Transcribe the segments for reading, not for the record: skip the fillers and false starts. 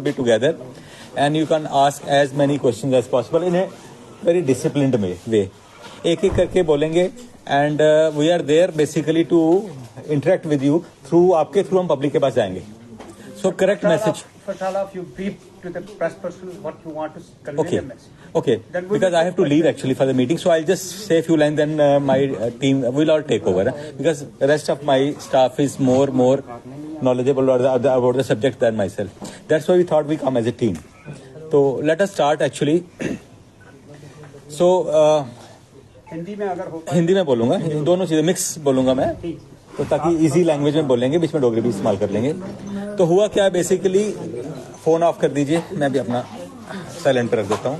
be together and you can ask as many questions as possible in a very disciplined way. एक एक करके बोलेंगे and we are there basically to interact with you through आपके through हम public के पास जाएंगे. So correct message. First of you brief to the press person what you want to convey the message. Okay. Because I have to leave actually for the meeting, so I'll just say a few lines. Then my team will all take over. Because the rest of my staff is more knowledgeable about the subject than myself. That's why we thought we come as a team. So let us start actually. So Hindi में अगर होता हिंदी में बोलूँगा, दोनों चीज़ें mix बोलूँगा मैं, तो ताकि इजी लैंग्वेज में बोलेंगे, बीच में डोगरी भी इस्तेमाल कर लेंगे. तो हुआ क्या, बेसिकली फोन ऑफ कर दीजिए, मैं भी अपना साइलेंट पर रख देता हूँ.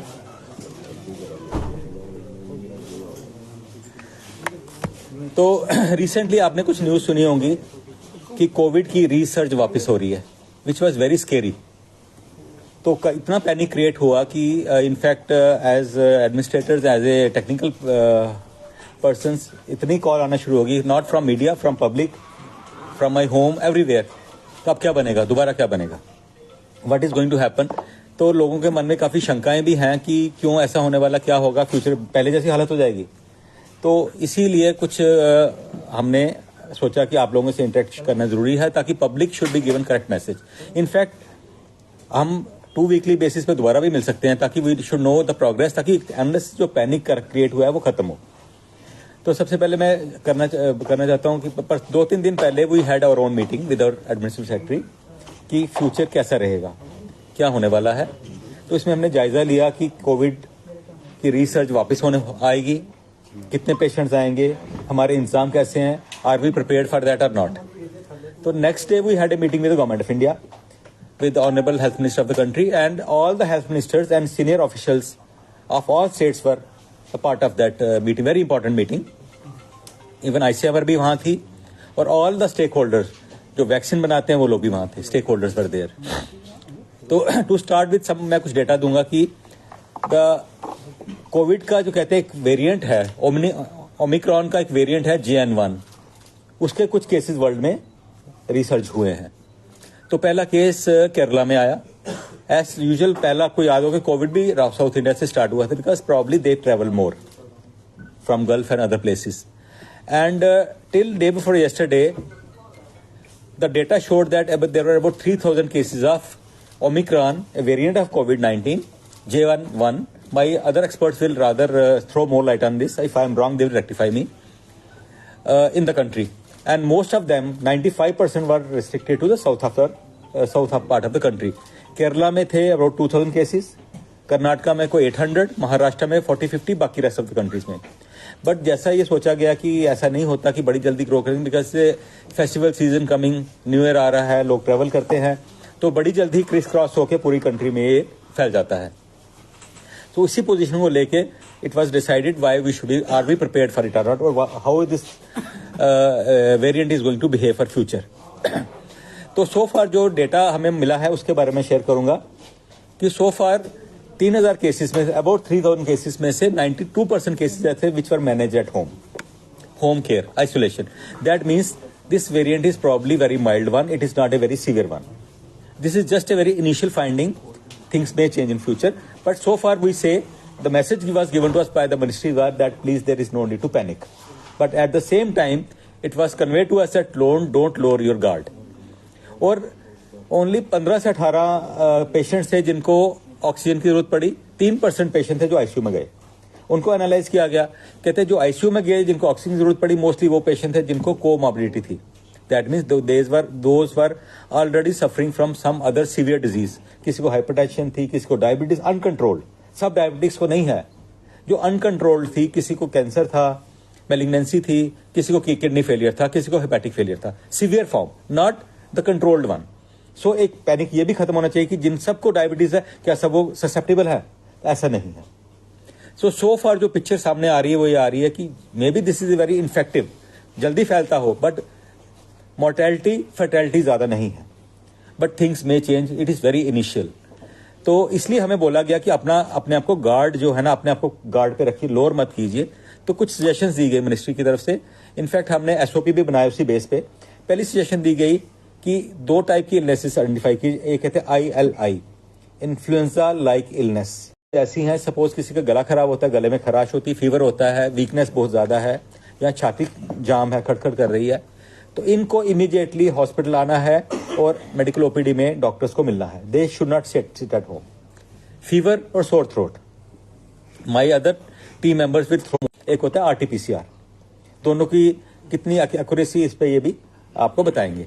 तो रिसेंटली आपने कुछ न्यूज़ सुनी होंगी कि कोविड की रिसर्च वापस हो रही है, विच वॉज वेरी स्केरी. तो इतना पैनिक क्रिएट हुआ कि in fact as administrators, as a technical persons, इतनी कॉल आना शुरू होगी, not from media, from public, from my home, everywhere. तो अब क्या बनेगा, दोबारा क्या बनेगा, what is going to happen. तो लोगों के मन में काफ़ी शंकाएं भी हैं कि क्यों ऐसा होने वाला, क्या होगा, फ्यूचर पहले जैसी हालत हो जाएगी. तो इसीलिए कुछ हमने सोचा कि आप लोगों से इंटरेक्ट करना जरूरी है ताकि public should be given correct message. In fact हम 2 वीकली बेसिस पे दोबारा भी मिल सकते हैं ताकि we should know the progress, ताकि एंडलेस जो पैनिक क्रिएट हुआ है वो खत्म हो. तो सबसे पहले मैं करना चाहता हूं कि 2-3 दिन पहले we had our own meeting with our administrative secretary कि फ्यूचर कैसा रहेगा, क्या होने वाला है. तो इसमें हमने जायजा लिया कि कोविड की रिसर्च वापस होने आएगी, कितने पेशेंट्स आएंगे, हमारे इंतजाम कैसे हैं, are we prepared for that और नॉट. तो next day we had a meeting with the government of India, with the Honorable Health Minister of the country, and all the health ministers and senior officials of all states were a part of that meeting, very important meeting. Even ICMR भी वहाँ थी और all the stakeholders जो vaccine बनाते हैं वो लोग भी वहाँ थे, stakeholders were there. तो to start with some मैं कुछ डेटा दूंगा कि the कोविड का जो कहते हैं एक वेरिएंट है, ओमिक्रॉन का एक वेरिएंट है JN1, उसके कुछ केसेस वर्ल्ड में रिसर्च हुए हैं. तो पहला केस केरला में आया. एज यूजुअल पहला आपको याद होगा कोविड भी साउथ इंडिया से स्टार्ट हुआ था, because probably they travel more from Gulf and other places. And till day before yesterday the data showed that there were about 3,000 cases of Omicron, a variant of COVID-19, JN1. My other experts will rather throw more light on this. If I am wrong, they will rectify me. In the country. And most of them, 95% were restricted to the south part of the country. Kerala में थे about 2,000 cases, Karnataka में कोई 800, महाराष्ट्र में 40-50, बाकी rest of the countries में. But जैसा ये सोचा गया कि ऐसा नहीं होता कि बड़ी जल्दी ग्रो करेंगे, because festival season coming, new year आ रहा है, लोग ट्रेवल करते हैं, तो बड़ी जल्दी क्रिस क्रॉस होकर पूरी कंट्री में ये फैल जाता है. तो इसी पोजीशन को लेके it was decided why we should be, are we prepared for it or not, or how this variant is going to behave for future. तो so far जो डेटा हमें मिला है उसके बारे में शेयर करूंगा कि so far 3,000 केसेस में, अबाउट 3,000 केसेस में से 92% केसेस ऐसे which were managed at home care, isolation. That means this variant is probably very mild one, it is not a very severe one. This is just a very initial finding, things may change in future, but so far we say the message was given to us by the ministry was that please there is no need to panic. But at the same time, it was conveyed to us that don't lower your guard. और only 15 से 18 patients थे जिनको oxygen की जरूरत पड़ी. 3% patient थे जो ICU में गए, उनको एनालाइज किया गया. कहते जो आईसीयू में गए जिनको ऑक्सीजन की जरूरत पड़ी, मोस्टली वो पेशेंट थे जिनको कोमॉर्बिडिटी थी. That means those were already suffering from some other severe disease. किसी को हाइपरटेंशन थी, किसी को डायबिटीज अनकंट्रोल्ड, सब डायबिटिक्स को नहीं है, जो अनकंट्रोल्ड थी, किसी को कैंसर था, मेलिग्नेंसी थी, किसी को किडनी फेलियर था, किसी को हेपेटिक फेलियर था, severe form, not the controlled one. So एक पैनिक ये भी खत्म होना चाहिए कि जिन सबको डायबिटीज है क्या सब वो ससेप्टेबल है, ऐसा नहीं है. सो फार जो पिक्चर सामने आ रही है वो ये आ रही है कि may be this is a very infective, जल्दी फैलता हो, बट मोर्टेलिटी फर्टेलिटी ज्यादा नहीं है, but things may change, it is very initial. तो इसलिए हमें बोला गया कि अपने आप को गार्ड जो है ना, अपने आप को गार्ड पे रखिए, लोअर मत कीजिए. तो कुछ सजेशंस दी गई मिनिस्ट्री की तरफ से. इनफैक्ट हमने एसओपी भी बनाया उसी बेस पे. पहली सजेशन दी गई कि दो टाइप की इलनेसेस आइडेंटिफाई की, एक कहते हैं ILI, इन्फ्लुएंजा लाइक इलनेस। ऐसी हैं, सपोज किसी का गला खराब होता है, गले में खराश होती है, फीवर होता है, वीकनेस बहुत ज्यादा है, या छाती जाम है, खड़खड़ कर रही है, तो इनको इमीडिएटली हॉस्पिटल आना है और मेडिकल OPD में डॉक्टर्स को मिलना है। They should not sit at home. Fever और sore throat, my other team members with एक होता है RT-PCR, दोनों की कितनी एक्यूरेसी इस पे ये भी आपको बताएंगे।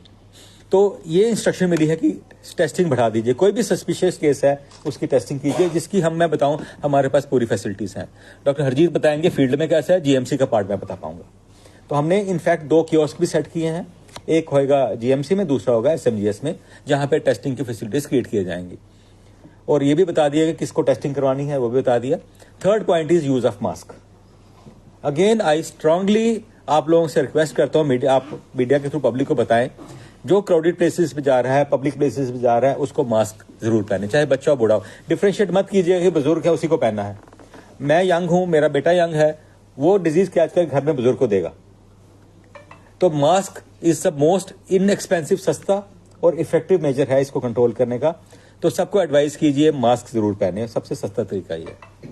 तो ये इंस्ट्रक्शन मिली है कि टेस्टिंग बढ़ा दीजिए, कोई भी सस्पिशियस केस है उसकी टेस्टिंग कीजिए, जिसकी मैं बताऊं हमारे पास पूरी फैसिलिटीज हैं। डॉक्टर हरजीत बताएंगे फील्ड में कैसा है, GMC का पार्ट मैं बता पाऊंगा। तो हमने इनफैक्ट 2 कियोस्क भी सेट किए हैं, एक होगा GMC में, दूसरा होगा SMGS में, जहां पे टेस्टिंग की फैसिलिटीज क्रिएट किए जाएंगी। और ये भी बता दिया कि किसको टेस्टिंग करवानी है, वो भी बता दिया। Third point is use of mask. Again I strongly आप लोगों से रिक्वेस्ट करता हूं, आप मीडिया के थ्रू पब्लिक को बताएं, जो क्राउडेड प्लेसेस पे जा रहा है, पब्लिक प्लेसेस पे जा रहा है, उसको मास्क जरूर पहने, चाहे बच्चा हो बूढ़ा हो। डिफरेंशिएट मत कीजिए कि बुजुर्ग है उसी को पहनना है। मैं यंग हूं, मेरा बेटा यंग है, वो डिजीज कैच कर घर में बुजुर्ग को देगा। तो mask is the most inexpensive, सस्ता और इफेक्टिव मेजर है इसको कंट्रोल करने का। तो सबको एडवाइस कीजिए मास्क जरूर पहने, सबसे सस्ता तरीका ये है।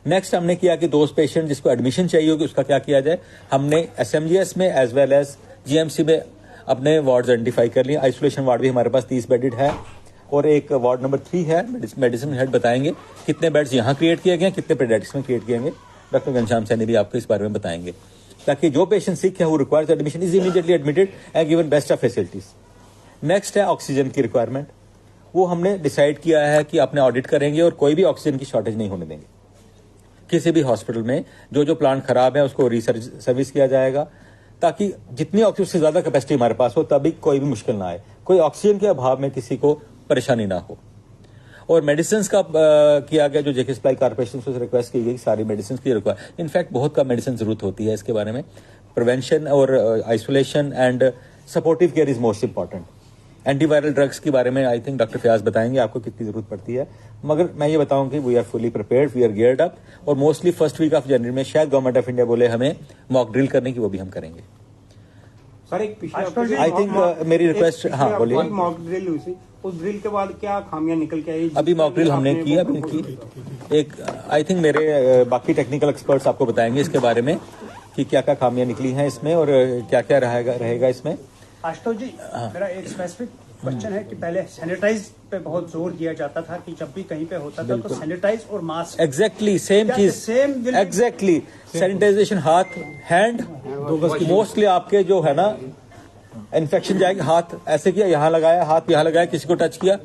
नेक्स्ट हमने किया कि दोस्त पेशेंट जिसको एडमिशन चाहिए होगी उसका क्या किया जाए। हमने SMGS में एज वेल एज GMC में अपने वार्ड आइडेंटिफाई कर लिए। आइसोलेशन वार्ड भी हमारे पास 30 बेडेड है, और एक वार्ड नंबर 3 है, मेडिसिन हेड बताएंगे कितने बेड्स यहाँ क्रिएट किए गए, कितने पेडियाट्रिक्स में क्रिएट किए गए। डॉक्टर घनश्याम सैनी भी आपको इस बारे में बताएंगे, ताकि जो पेशेंट सिक है who requires admission is immediately admitted and given best of facilities. Next है ऑक्सीजन की रिक्वायरमेंट। वो हमने डिसाइड किया है कि अपने ऑडिट करेंगे और कोई भी ऑक्सीजन की शॉर्टेज नहीं होने देंगे किसी भी हॉस्पिटल में। जो प्लांट खराब है उसको सर्विस किया जाएगा, ताकि जितनी ऑक्सीजन से ज्यादा कैपेसिटी हमारे पास हो, तभी कोई भी मुश्किल ना आए, कोई ऑक्सीजन के अभाव में किसी को परेशानी ना हो। और मेडिसिन का किया गया, जो जेके सप्लाई कारपोरेशन से रिक्वेस्ट की गई, सारी मेडिसिन की रिक्वायर, इनफैक्ट बहुत कम मेडिसिन जरूरत होती है इसके बारे में। प्रिवेंशन और isolation and supportive care is most important. Antiviral drugs के बारे में आई थिंक डॉक्टर फयाज बताएंगे आपको कितनी जरूरत पड़ती है, मगर मैं ये बताऊं कि we are fully prepared, we are geared up. और मोस्टली फर्स्ट वीक ऑफ जनवरी में शायद गवर्नमेंट ऑफ इंडिया बोले हमें मॉक ड्रिल करने की, वो भी हम करेंगे। सर एक पिछले आई थिंक मेरी रिक्वेस्ट, हाँ बोलिए। मॉक ड्रिल हुई, उस ड्रिल के बाद क्या खामियां निकल के आई? अभी मॉक ड्रिल हमने की, अभी की एक, आई थिंक मेरे बाकी टेक्निकल एक्सपर्ट्स आपको बताएंगे इसके बारे में कि क्या क्या खामियां निकली हैं इसमें और क्या क्या रहेगा इसमें। आशुतोष जी, मेरा एक स्पेसिफिक क्वेश्चन है कि पहले सैनिटाइज पे बहुत जोर दिया जाता था कि जब भी कहीं पे होता था तो सैनिटाइज और मास्क, एग्जैक्टली सेम चीज, सेम एग्जैक्टली सैनिटाइजेशन, हाथ, हैंड, मोस्टली आपके जो है ना इन्फेक्शन जाएगी, हाथ ऐसे किया, यहाँ लगाया, हाथ यहाँ लगाया, किसी को टच किया,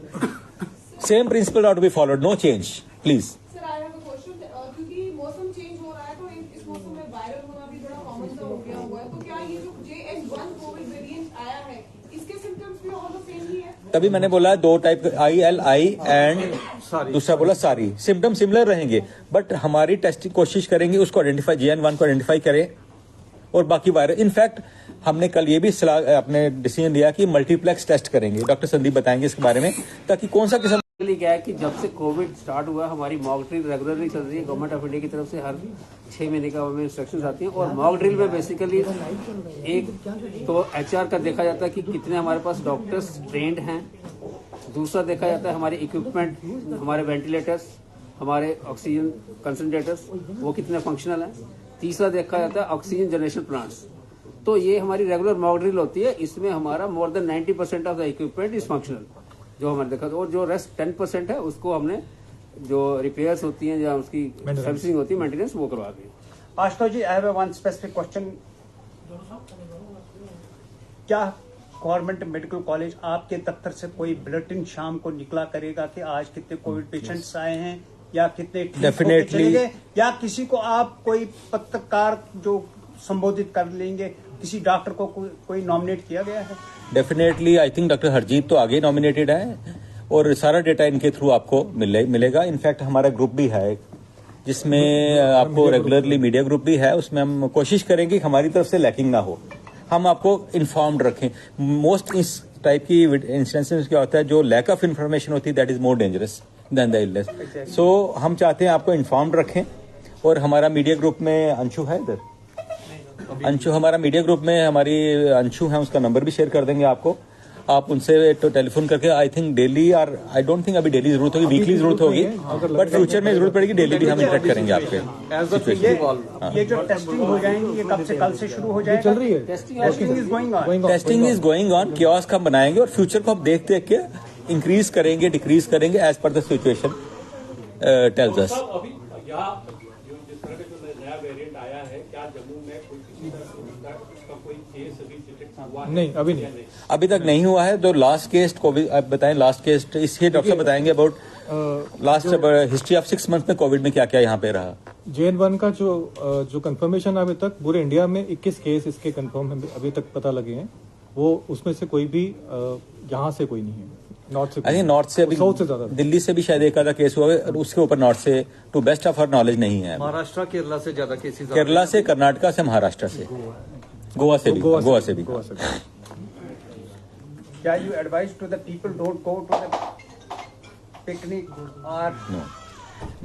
same principle out be followed, no change please. Sir I have a question, क्योंकि मौसम चेंज हो रहा है तो इस मौसम में वायरल होना भी बड़ा कॉमन सा हो गया हुआ है, तो क्या ये जो JN1 कोविड वेरिएंट आया है इसके सिम्टम्स भी ऑलमोस्ट सेम ही है? तभी मैंने बोला 2 टाइप, ILI एंड दूसरा बोला सारी, सिम्टम सिमिलर रहेंगे, बट हमारी टेस्टिंग कोशिश करेंगे उसको आइडेंटिफाई, JN1 को आइडेंटिफाई करें और बाकी वायरस। इनफैक्ट हमने कल ये भी सलाह अपने डिसीजन लिया कि मल्टीप्लेक्स टेस्ट करेंगे, डॉक्टर संदीप बताएंगे इसके बारे में, ताकि कौन सा किस्म। क्या है कि जब से कोविड स्टार्ट हुआ हमारी मॉक ड्रिल रेगुलरली चल रही है। गवर्नमेंट ऑफ इंडिया की तरफ से हर 6 महीने का हमें इंस्ट्रक्शंस आती हैं, और मॉक ड्रिल में बेसिकली एक तो HR का देखा जाता है कि कितने हमारे पास डॉक्टर्स ट्रेंड हैं, दूसरा देखा जाता है हमारे इक्विपमेंट, हमारे वेंटिलेटर्स, हमारे ऑक्सीजन कंसंट्रेटर्स वो कितने फंक्शनल हैं, तीसरा देखा जाता है ऑक्सीजन जनरेशन प्लांट्स। तो ये हमारी रेगुलर मॉक ड्रिल होती है, इसमें हमारा more than 90% of the equipment is functional, जो हमारे देखा, और जो रेस्ट 10% है उसको हमने जो रिपेयर्स होती हैं या उसकी सर्विसिंग होती है, मेंटेनेंस, वो करवा दी। Ashutosh ji, I have one specific question. क्या गवर्नमेंट मेडिकल कॉलेज आपके दफ्तर से कोई बुलेटिन शाम को निकला करेगा कि आज कितने कोविड पेशेंट्स आए हैं या कितने ठीक होके चले गए, या किसी को आप कोई पत्रकार जो संबोधित कर लेंगे, किसी डॉक्टर को कोई नॉमिनेट किया गया है? Definitely I think doctor Harjeet तो आगे नॉमिनेटेड है और सारा डेटा इनके थ्रू आपको मिलेगा। इनफैक्ट हमारा ग्रुप भी है जिसमें आपको रेगुलरली मीडिया ग्रुप भी है, उसमें हम कोशिश करेंगे कि हमारी तरफ से लैकिंग ना हो, हम आपको इन्फॉर्म्ड रखें। मोस्ट इस टाइप की इंसिडेंसेस क्या होता है, जो लैक ऑफ इन्फॉर्मेशन होती है that is more dangerous than the illness. So हम चाहते हैं आपको इन्फॉर्म्ड रखें। और हमारा मीडिया ग्रुप में अंशु है, इधर अंशु, हमारा मीडिया ग्रुप में हमारी अंशु है, उसका नंबर भी शेयर कर देंगे आपको। आप उनसे तो टेलीफोन करके आई थिंक डेली और आई डोंट थिंक अभी डेली जरूरत होगी, वीकली जरूरत होगी, बट फ्यूचर में जरूरत पड़ेगी डेली भी हम इंटरेक्ट करेंगे आपके सिचुएशन। ये जो टेस्टिंग हो जाएंगी ये कब से, कल से शुरू हो जाएगा? चल रही है, testing is going on. Testing is going on, kiosk हम बनाएंगे और फ्यूचर को हम देख देख के इंक्रीज करेंगे, डिक्रीज करेंगे as per the situation tells us. अभी यहाँ जो जिस तरह का जो नया वेरिएंट आया है, क्या जम्मू में कोई किसी तरह से उसका कोई केस अभी डिटेक्ट हुआ है? नहीं अभी नहीं, अभी तक नहीं हुआ है। जो लास्ट केस कोविड, आप बताएं लास्ट केस, इसलिए डॉक्टर साहब बताएंगे about last history of 6 month में कोविड में क्या क्या यहाँ पे रहा। JN1 का जो कंफर्मेशन अभी तक पूरे इंडिया में 21 केस इसके कंफर्म अभी तक पता लगे हैं, वो उसमें से कोई भी यहाँ से कोई नहीं है, नॉर्थ से आई थिंक नॉर्थ से अभी, साउथ से ज्यादा, दिल्ली से भी शायद एक आधा केस हुआ है और उसके ऊपर नॉर्थ से to best of our knowledge नहीं है। महाराष्ट्र केरला से ज्यादा केसेस, केरला से, कर्नाटका से, महाराष्ट्र से, गोवा से भी, गोवा से भी। क्या you advise to the people don't go to the picnic और नो,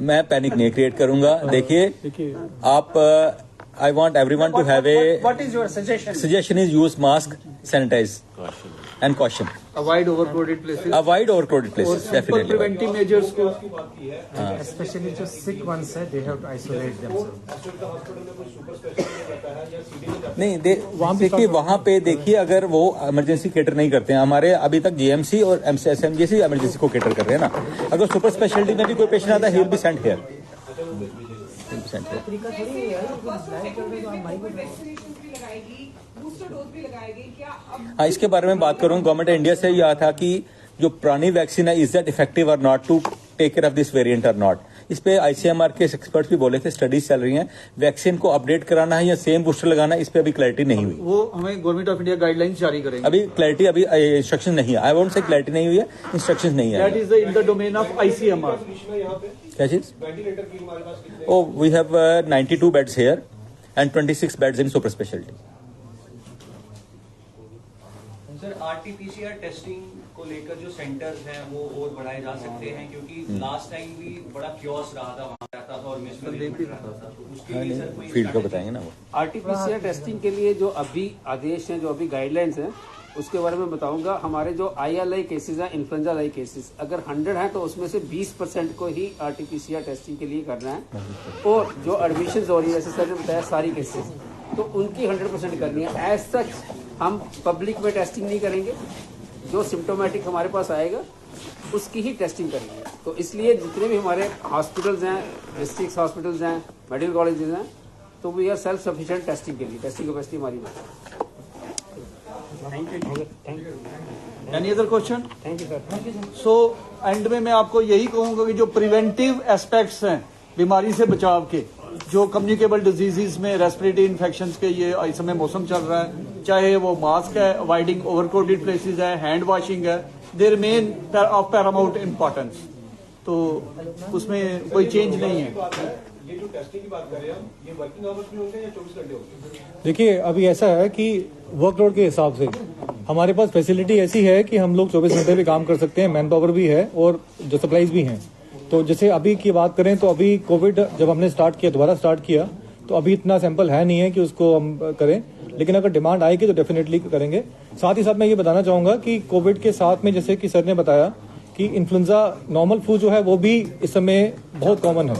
मैं पैनिक नहीं क्रिएट करूंगा। देखिए आप, I want everyone to have a, what is your suggestion? suggestion is use mask, sanitize and caution. Avoid overcrowded places, Avoid overcrowded places, simple definitely. Preventive measures को, Especially जो sick ones है, they have to isolate themselves. नहीं देखिए वहाँ पे देखिए, अगर वो इमरजेंसी केटर नहीं करते हैं, हमारे अभी तक GMC और SMGC इमरजेंसी को केटर कर रहे हैं ना। अगर सुपर स्पेशलिटी में भी कोई पेशेंट आता है, he will be sent here. Vaccination भी लगाएगी, बूस्टर डोज भी लगाएगी क्या? अब हाँ, इसके बारे में बात करूँ। गवर्नमेंट इंडिया से यह था कि जो पुरानी वैक्सीन है, इज दैट इफेक्टिव और not to take care of this variant और नॉट। इस पे ICMR के एक्सपर्ट्स भी बोले थे, स्टडीज चल रही हैं, वैक्सीन को अपडेट कराना है या सेम बूस्टर लगाना है, इस पे अभी क्लैरिटी नहीं हुई। वो हमें गवर्नमेंट ऑफ इंडिया गाइडलाइंस जारी करेंगे। अभी क्लैरिटी, अभी इंस्ट्रक्शन नहीं है। आई वोंट से क्लैरिटी नहीं हुई है, इंस्ट्रक्शन नहीं दैट है। Is in the domain of ICMR। क्या चीज? Oh, we have 92 beds here and 26 beds in super speciality. Sir, RT-PCR testing को लेकर जो सेंटर्स हैं वो और बढ़ाए जा सकते हैं, क्योंकि लास्ट टाइम भी बड़ा क्योस रहा था, वहां रहता था और मिसमैनेजमेंट रहा था, तो उसके लिए सर कोई फील्ड को बताएंगे ना वो। RT-PCR टेस्टिंग के लिए जो अभी आदेश हैं, जो अभी गाइडलाइंस हैं, उसके बारे में बताऊंगा। हमारे जो ILI केसेस हैं, इन्फ्लुएंजा लाई केसेस, अगर 100 हैं तो उसमें से 20% को ही RT-PCR टेस्टिंग के लिए करना है, और जो एडमिशन हो रही है, जैसे सर ने बताया सारी केसेस, तो उनकी 100% करनी है। एज सच हम पब्लिक में टेस्टिंग नहीं करेंगे, जो सिम्टोमेटिक हमारे पास आएगा उसकी ही टेस्टिंग करेंगे। तो इसलिए जितने भी हमारे हॉस्पिटल्स हैं, डिस्ट्रिक्ट हॉस्पिटल्स हैं, मेडिकल कॉलेजेस हैं, तो we are self sufficient testing के लिए, टेस्टिंग कैपेसिटी हमारी है। Any other question? Thank you sir. So end में मैं आपको यही कहूंगा कि जो प्रिवेंटिव एस्पेक्ट्स हैं बीमारी से बचाव के, जो कम्युनिकेबल डिजीजेस में रेस्पिरेटरी इन्फेक्शंस के, ये इस समय मौसम चल रहा है, चाहे वो मास्क है, अवॉइडिंग ओवरक्राउडेड प्लेसेस है, हैंड वॉशिंग है, they remain of Paramount importance. तो उसमें कोई चेंज नहीं है। ये जो टेस्टिंग की बात कर रहे हैं हम, ये वर्किंग आवर्स में होते हैं या 24 घंटे होते हैं? देखिए अभी ऐसा है कि वर्कलोड के हिसाब से हमारे पास फैसिलिटी ऐसी है कि हम लोग 24 घंटे भी काम कर सकते हैं, मैन पावर भी है और जो सप्लाईज भी हैं। तो जैसे अभी की बात करें तो अभी कोविड जब हमने स्टार्ट किया, दोबारा स्टार्ट किया, तो अभी इतना सैंपल है नहीं है कि उसको हम करें, लेकिन अगर डिमांड आएगी तो डेफिनेटली करेंगे। साथ ही साथ मैं ये बताना चाहूंगा कि कोविड के साथ में, जैसे कि सर ने बताया कि इन्फ्लुएंजा नॉर्मल फ्लू जो है वो भी इस समय बहुत कॉमन है,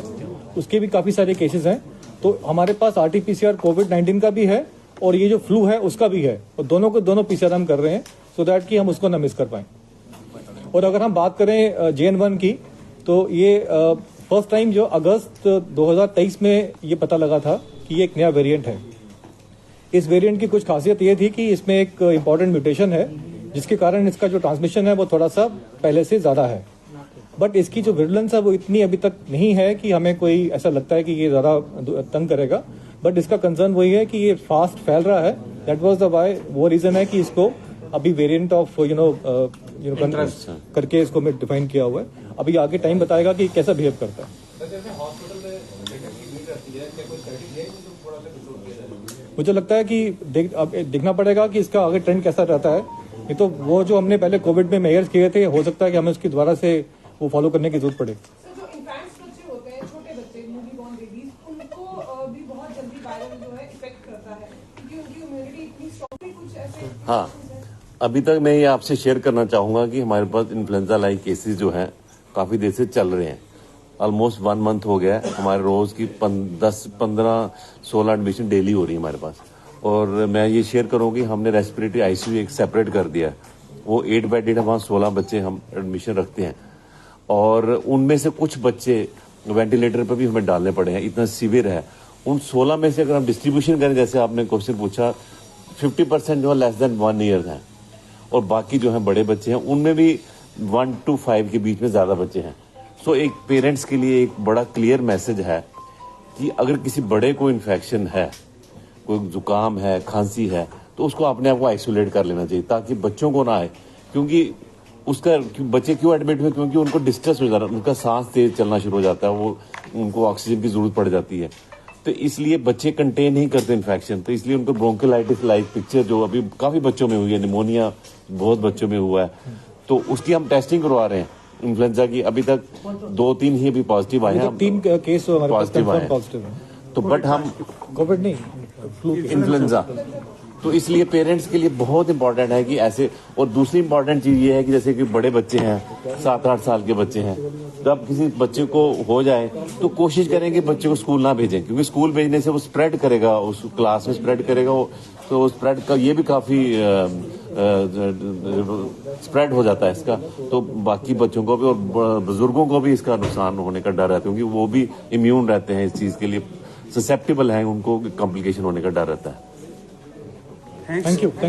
उसके भी काफी सारे केसेस हैं। तो हमारे पास RT-PCR कोविड-19 का भी है और ये जो फ्लू है उसका भी है, और दोनों PCR हम कर रहे हैं सो दैट कि हम उसको ना मिस कर पाए। और अगर हम बात करें JN1 की, तो ये फर्स्ट टाइम जो अगस्त 2023 में ये पता लगा था कि ये एक नया वेरिएंट है। इस वेरिएंट की कुछ खासियत ये थी कि इसमें एक इम्पॉर्टेंट म्यूटेशन है, जिसके कारण इसका जो ट्रांसमिशन है वो थोड़ा सा पहले से ज्यादा है, बट इसकी जो विरुलेंस है वो इतनी अभी तक नहीं है कि हमें कोई ऐसा लगता है कि ये ज्यादा तंग करेगा। बट इसका कंसर्न वही है कि ये फास्ट फैल रहा है, दैट वाज द वाई, वो रीजन है कि इसको अभी वेरिएंट ऑफ करके इसको मैं डिफाइन किया हुआ है। अभी आगे टाइम बताएगा कि कैसा बिहेव करता है। मुझे लगता है कि अब देखना पड़ेगा कि इसका आगे ट्रेंड कैसा रहता है। नहीं तो वो जो हमने पहले कोविड में मेजर्स किए थे, हो सकता है कि हमें उसकी दोबारा से वो फॉलो करने की जरूरत पड़े। सर, जो इन्फेंट्स बच्चे होते हैं, छोटे बच्चे, न्यूली बॉर्न बेबीज, उनको भी बहुत जल्दी वायरल जो है इफेक्ट करता है, क्योंकि उनकी इम्यूनिटी इतनी स्ट्रॉन्ग है। कुछ ऐसे हाँ, अभी तक मैं ये आपसे शेयर करना चाहूंगा कि हमारे पास इन्फ्लुएंजा लाइक केसेस जो हैं काफी देर से चल रहे हैं। ऑलमोस्ट 1 मंथ हो गया है। हमारे रोज की 10, 15, 16 एडमिशन डेली हो रही है हमारे पास। और मैं ये शेयर करूँ कि हमने रेस्पिरेटरी आईसीयू एक सेपरेट कर दिया है। वो 8 बेडेड है, वहाँ 16 बच्चे हम एडमिशन रखते हैं और उनमें से कुछ बच्चे वेंटिलेटर पर भी हमें डालने पड़े हैं, इतना सीवियर है। उन 16 में से अगर हम डिस्ट्रीब्यूशन करें, जैसे आपने क्वेश्चन पूछा, 50% जो है लेस देन 1 ईयर हैं और बाकी जो है बड़े बच्चे हैं, उनमें भी 1 to 5 के बीच में ज्यादा बच्चे हैं। सो एक पेरेंट्स के लिए एक बड़ा क्लियर मैसेज है कि अगर किसी बड़े को इन्फेक्शन है, कोई जुकाम है, खांसी है, तो उसको अपने आप को आइसोलेट कर लेना चाहिए ताकि बच्चों को ना आए। क्योंकि बच्चे क्यों एडमिट हुए? क्योंकि उनको डिस्ट्रेस हो जाता है, उनका सांस तेज चलना शुरू हो जाता है, वो उनको ऑक्सीजन की जरूरत पड़ जाती है। तो इसलिए बच्चे कंटेन नहीं करते इन्फेक्शन, तो इसलिए उनको ब्रोंकोलाइटिस लाइक पिक्चर जो अभी काफी बच्चों में हुई है, निमोनिया बहुत बच्चों में हुआ है, तो उसकी हम टेस्टिंग करवा रहे हैं। इन्फ्लुएंजा की अभी तक 2-3 ही अभी पॉजिटिव आए हैं। 3 केस हमारे पास पॉजिटिव है। तो बट हम कोविड नहीं, फ्लू इन्फ्लुएंजा, तो इसलिए पेरेंट्स के लिए बहुत इंपॉर्टेंट है कि ऐसे। और दूसरी इंपॉर्टेंट चीज ये है कि जैसे कि बड़े बच्चे हैं, 7-8 साल के बच्चे हैं, जब किसी बच्चे को हो जाए तो कोशिश करें कि बच्चे को स्कूल ना भेजें, क्योंकि स्कूल भेजने से वो स्प्रेड करेगा, उस क्लास में स्प्रेड करेगा, तो स्प्रेड का ये भी काफी स्प्रेड हो जाता है इसका, तो बाकी बच्चों को भी और बुजुर्गों को भी इसका नुकसान होने का डर है, क्योंकि वो भी इम्यून रहते हैं इस चीज के लिए, ससेप्टेबल हैं, उनको कॉम्प्लिकेशन होने का डर रहता है। Thank you.